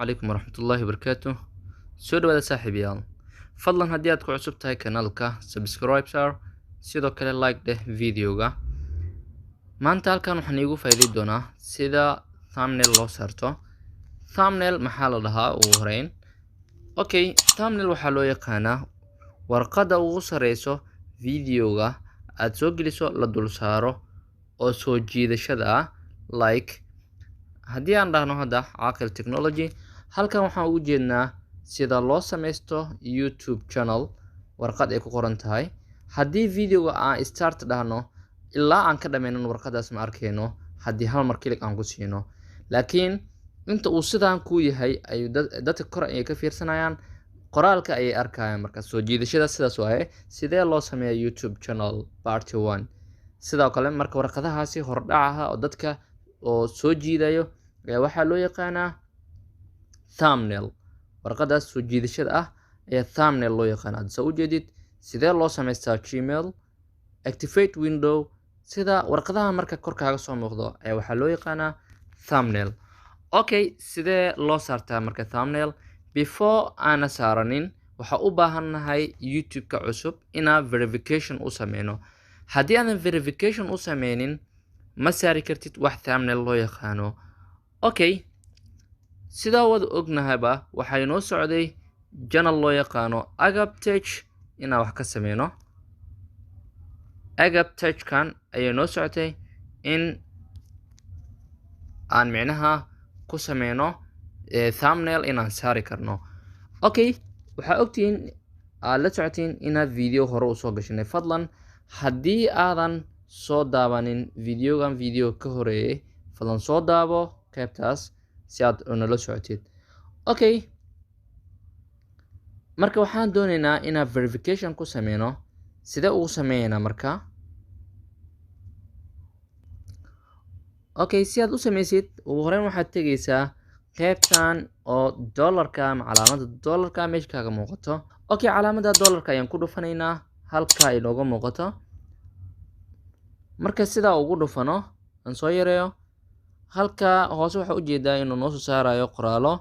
عليكم ورحمة الله وبركاته. soo dhawaada saaxiibayaal, fadlan haddii aad ku cusub tahay kanaalka subscribe saar, sidoo kale like dheh videoga. Maanta halkan waxaan iigu faa'iideyn doonaa sida thumbnail loo saarto. Thumbnail maxaa la dhahaa ugu horeyn? Okay, thumbnail waxaa loo yaqaanaa warqadda ugu sareyso videoga aad soo geliso la dul saaro oo soo jiidashada ah, like haddii aan dhahno hadda Caaqil Technology. Halkan waxaan ugu jeednaa sida loo sameysto YouTube channel warqad ay ku qoran tahay. Haddii videoga aan start dhahno ilaa aan ka dhameynan warqadaas ma arkeyno haddii hal mar click aan ku siino, laakiin inta uu sidaan ku yahay ay dadka kor ay ka fiirsanayaan, qoraalka ay arkayaan. Marka soo jiidashada sidaas waaye sidee loo sameeyaa YouTube channel part 1. sidoo kale marka warqadahaasi hordhacaha oo dadka oo soo jiidayo waxaa loo yaqaanaa thumbnail. warqadaas soo jiidashada ah ayaa thumbnail loo yaqaanaa. Hadda u jeedid sidee loo sameystaa Gmail, activate window, sida warqadaha marka kor kaaga soo muuqdo ayaa waxaa loo yaqaanaa thumbnail. Okay, sidee loo saartaa marka thumbnail? Before aan saaranin waxaa u baahannahay YouTube-ka cusub inaan verification u sameyno. Haddii aanan verification u sameynin ma saari kartid wax thumbnail loo yaqaano. Okay, sidaa wada ognahayba waxay noo socday channel loo yaqaano Agab Tech inaan wax ka sameyno. Agab Tech-kan ayay noo socotay in aan micnaha ku sameyno thumbnail inaan saari karno. Okay, waxaa ogtihiin aad la socotiin inaad video hore u soo gashanay. Fadlan haddii aadan soo daawanin videogan video ka horeeyay, fadlan soo daabo qaybtaas si aad nala socotid. Okay, marka waxaan doonaynaa inaan verification ku sameyno. Sidee ugu sameeynaa marka? Okay, si aad u sameysid ugu horeyn waxaad tegaysaa qaybtan oo dollarka ama calaamadda dollarka meesha kaaga muuqato. Okay, calaamadda dollarka ayaan ku dhufanaynaa halka ay nooga muuqato. Marka sidaa ugu dhufano aan soo yareeyo, halka hoose waxaa u jeedaa inuu noo soo saarayo qoraalo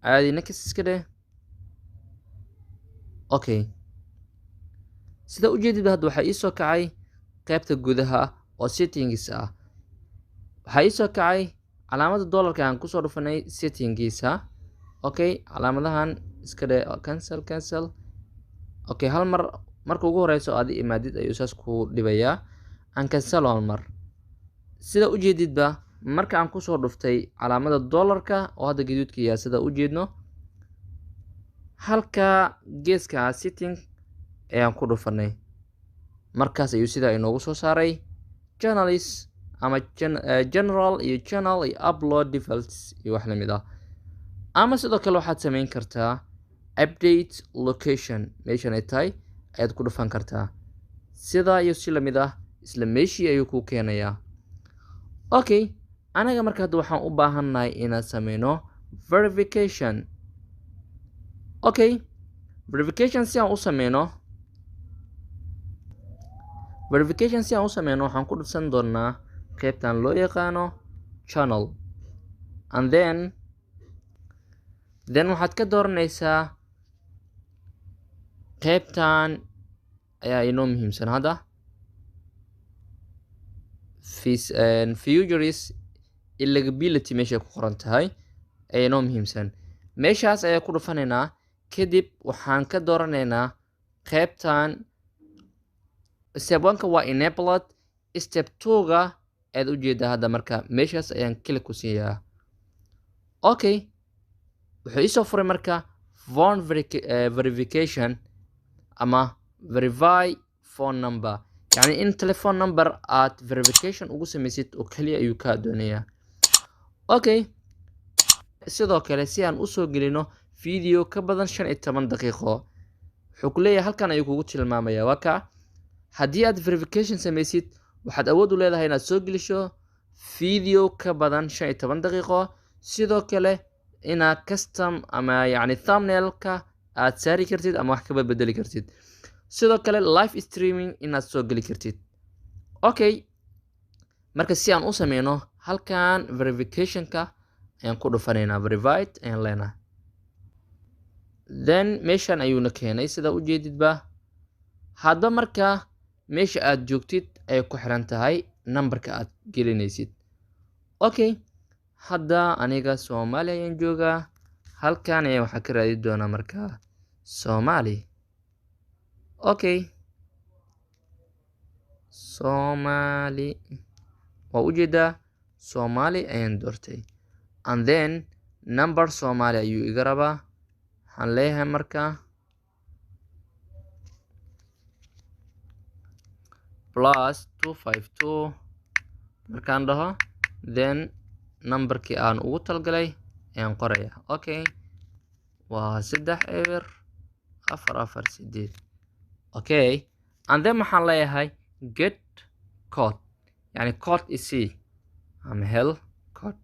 caadi next iska dheh. Okay, sida u jeedid hadda waxaa ii soo kacay qaybta gudaha oo settings ah. waxaa ii soo kacay calaamadda dollarka aan kusoo dhufanay settingkiisa. Okay, calaamadahan iska dheh cancel. Okay, hal mar marka ugu horeyso aad imaadid ayuu saas ku dhibayaa. aan cancel hal mar. sida u jeedidba marka aan kusoo dhuftay calaamadda dollarka oo hadda gaduudka yahay sida u jeedno, halka geeska setting ayaan ku dhufanay. markaas ayuu sidaa inoogu soo saaray channels ama general iyo channel iyo upload defaults iyo wax lamid ah. ama sidoo kale waxaad sameyn kartaa update location meeshan ay tahay ayaad ku dhufan kartaa. sidaa iyo si lamid ah isla meeshii ayuu ku keenayaa. Okay, anaga marka hadda waxaan u baahannahay inaan sameyno verification. Okay, verification si aan u sameyno waxaan ku dhufsan doonaa qaybtan loo yaqaano channel, and then waxaad ka dooranaysaa qaybtan ayaa inoo muhiimsan hadda futures eligibility meesha ku qoran tahay ayaa inoo muhiimsan. meeshaas ayaa ku dhufanaynaa. kadib waxaan ka dooranaynaa qaybtan step 1ka waa enabled, step 2ga aad u jeedaa hadda. marka meeshaas ayaan click ku siiyaa. Okay, wuxuu isoo furay marka phone verification ama verify phone number, yacni in telephone number aad verification ugu sameysid oo kaliya ayuu kaa doonayaa. Okay, sidoo kale si aan usoo gelino video ka badan 15 daqiiqo wuxuu ku leeyahay halkan ayuu kugu tilmaamayaa. waa ka haddii aad verification sameysid waxaad awood u leedahay inaad soo gelisho video ka badan 15 daqiiqo. sidoo kale inaad custom ama yacni thumbnailka aad saari kartid ama wax ka bedeli kartid. sidoo kale live streaming inaad soo geli kartid. Okay, marka si aan u sameyno halkan verificationka ayaan ku dhufanaynaa verify ayaan leenahay. Then meeshan ayuuna keenay sida u jeedidba. hadba markaa meesha aad joogtid ay ku xiran tahay numberka aad gelinaysid. Okay, hadda aniga Soomaali ayaan joogaa. halkan ayaan waxaa ka raadi doonaa markaa Soomaali. Okay, Soomaali waa ujeedaa Soomaali ayaan doortay, and then number Soomaali ayuu iga rabaa. waxaan leeyahay markaa +252 markaan dhaho, then numberkii aan ugu talgalay ayaan qoraya. Okay, waa 3 eber 4 4 8. Okay, and then waxaan leeyahay get code, yani code isii ama hel code.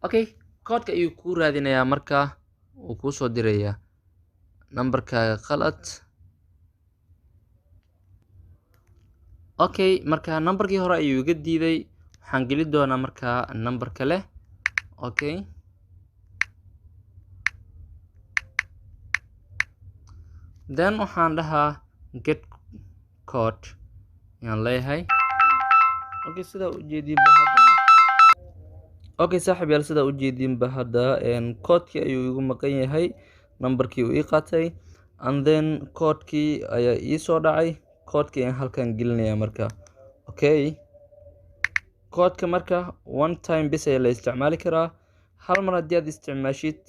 Okay, codeka ayuu kuu raadinayaa markaa uu kuu soo dirayaa numberkaaga qalad. Okay, marka numberkii hore ayuu iga diiday. waxaan geli doonaa markaa number kale. Okay, then waxaan dhahaa get code ayaan leeyahay. Okay, sida u jeedinba hadda. Okay saaxiib yaal, sida u jeedinba hadda codekii ayuu igu maqan yahay, numberkii uu ii qaatay, and then codekii ayaa ii soo dhacay. codekii ayaan halkan gelinayaa markaa. Okay, codeka marka one time bis ayaa la isticmaali karaa. hal mar haddii aad isticmaashid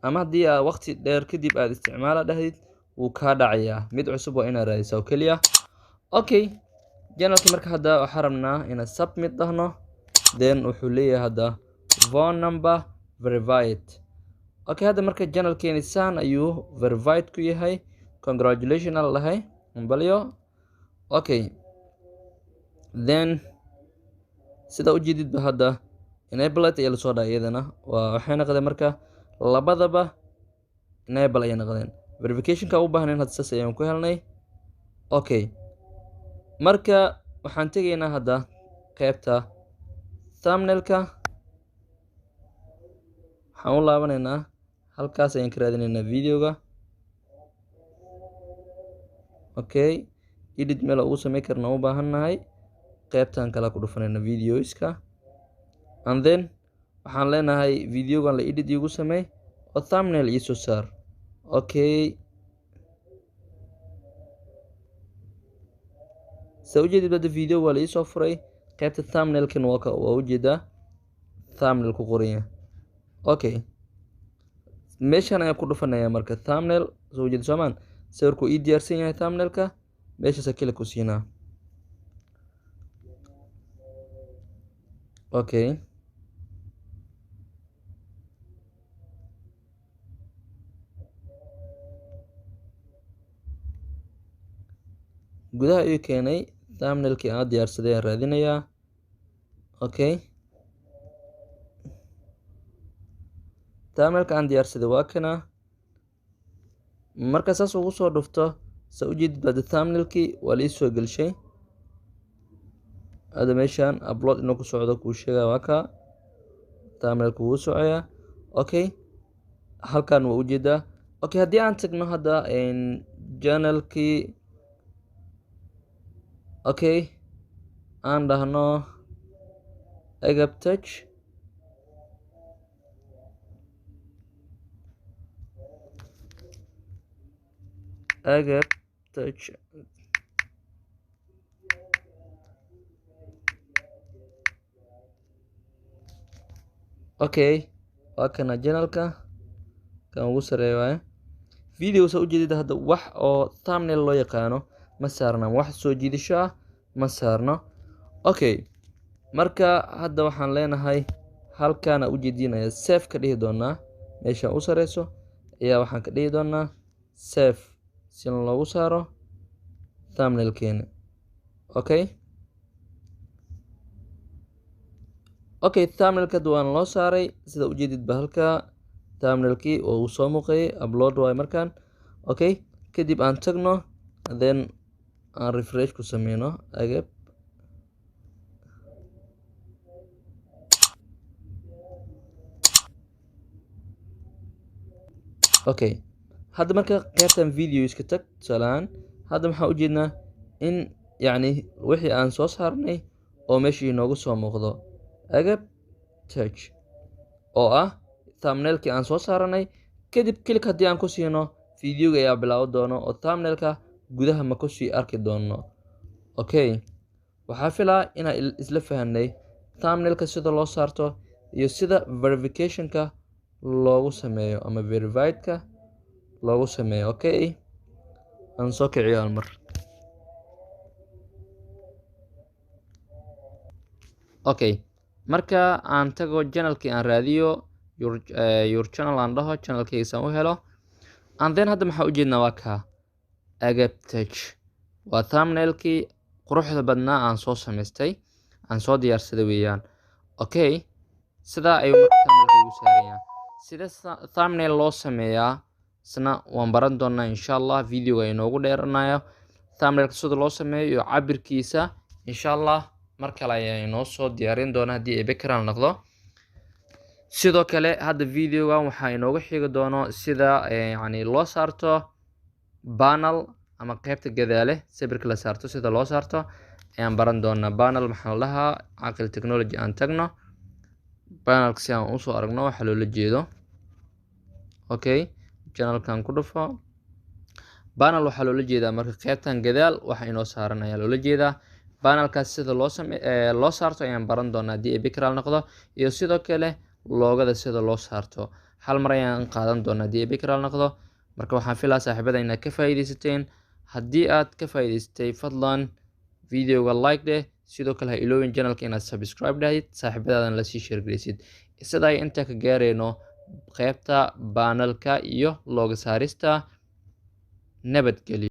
ama haddii aad waqti dheer kadib aad isticmaala dhahdid wuu kaa dhacayaa. mid cusub waa inaad raadisaa oo keliya. Okay, channelkii marka hadda waxaan rabnaa inaan submit dhahno. then wuxuu leeyahay hadda phone number verified. Okay, hadda marka channelkeeni saan ayuu verified ku yahay. congratulations aan lahay, balyo. Okay, then sida u jeedidba hadda enable ayaa lasoo dhacay iyadana. waxay noqdeen marka labadaba enable ayay noqdeen. verificationka u baahnayn hadda saas ayaan ku helnay. Okay, marka waxaan tegaynaa hadda qaybta thumbnailka. waxaan u laabanaynaa halkaas ayaan ka raadinaynaa videoga. Okay, edit meel ugu sameyn karna u baahannahay. qaybtan kala ku dhufanayna videoska, and then waxaan leenahay videogan la edit igu sameey oo thumbnail ii soo saar. Okay, soo ujeedid video waa la ii soo furay. qaybta thumbnailkan waa ujeedaa thumbnail ku qoran. Okay, meeshan ayaan ku dhufanayaa marka thumbnail. soo ujeed soomaan sawirku ii diyaarsan yahay thumbnailka. meeshaas kale ku siinaa. Okay, gudaha ayuu keenay. thumbnailkii aan diyaarsaday ayaan raadinayaa. Okay, thumbnailka aan diyaarsaday waa kana. marka saas ugu soo dhufto soo ujeedid baa thumbnailkii waa la ii soo gelshay. هذا meeshan upload inuu ku socdo kuu sheegaya. waa ka thumbnailku wuu socoyaa. Okay, halkan waa ujeedaa. Okay, haddii aan tagno hadda channelkii. Okay, aan dhahno agab touch. Okay, waa kana channelka kan ugu sareeyo waaye. video soo ujeedida hadda wax oo thumbnail loo yaqaano ma saarna, wax soo jiidasho ah ma saarno. Okay, marka hadda waxaan leenahay halkaana ujeedinaya save ka dhihi doonaa. meesha u sareyso ayaa waxaan ka dhihi doonaa save si loogu saaro thumbnailkeena. Okay, okay, thumbnailka waan loo saaray. sida ujeedid ba halka thumbnailkii oo uu soo muuqay upload waay markaan. Okay, kadib aan tagno, then aan refresh ku sameyno. agab okay hadda marka qaybtan video iska tag salaan hadda waxaan u jeednaa in yani wixii aan soo saarnay oo meeshii inoogu soo muuqdo agab touch oo ah thumbnailkii aan soo saaranay kadib click haddii aan ku siino videoga ayaa bilaaban doono oo thumbnailka gudaha ma ku sii arki doono okay waxaa filaa inaan isla fahanay thumbnailka sida loo saarto iyo sida verificationka loogu sameeyo ama verifiedka loogu sameeyo okay aan soo kiciyo hal mar okay marka aan tago channelkii aan raadiyo your channel aan dhaho channelkayga u helo and then hadda maxaa u jeednaa waa ka agab touch waa thumbnailkii quruxda badnaa aan soo samaystay aan soo diyaarsaday weeyaan okay sidaa ayuu marka thumbnailka igu saarayaa sida thumbnail loo sameeyaa isna waan baran doonaa insha allah videoga inoogu dheeranayo thumbnailka sida loo sameeyo iyo cabirkiisa insha allah mar kale ayaa inoo soo diyaarin doona haddii ay background noqdo sidoo kale hadda videoga waxaa inoogu xigi doono sida yani loo saarto panel ama qaybta gadaale sawirka la saarto sida loo saarto ayaan baran doonaa panel maxaa la dhahaa Aqil Technology aan tagno panelka si aan usoo aragno waxa loola jeedo okay channelkan ku dhufo panel waxaa loola jeedaa marka qaybtan gadaal waxa inoo saaran ayaa loola jeedaa panelkaas sida loo saarto ayaan baran doonaa haddii ay background noqdo iyo sidoo kale loogada sida loo saarto hal mar ayaan qaadan doonaa haddii ay background noqdo marka waxaan filaa saaxiibada inaad ka faa'iidaysateen haddii aad ka faa'iidaysatay fadlan videoga like deh sidoo kale ha iloowin channelka inaad subscribe dhahdid saaxiibadaadan lasii share garaysid sida ay inta ka gaarayno qaybta panelka iyo looga saarista nabadgelyo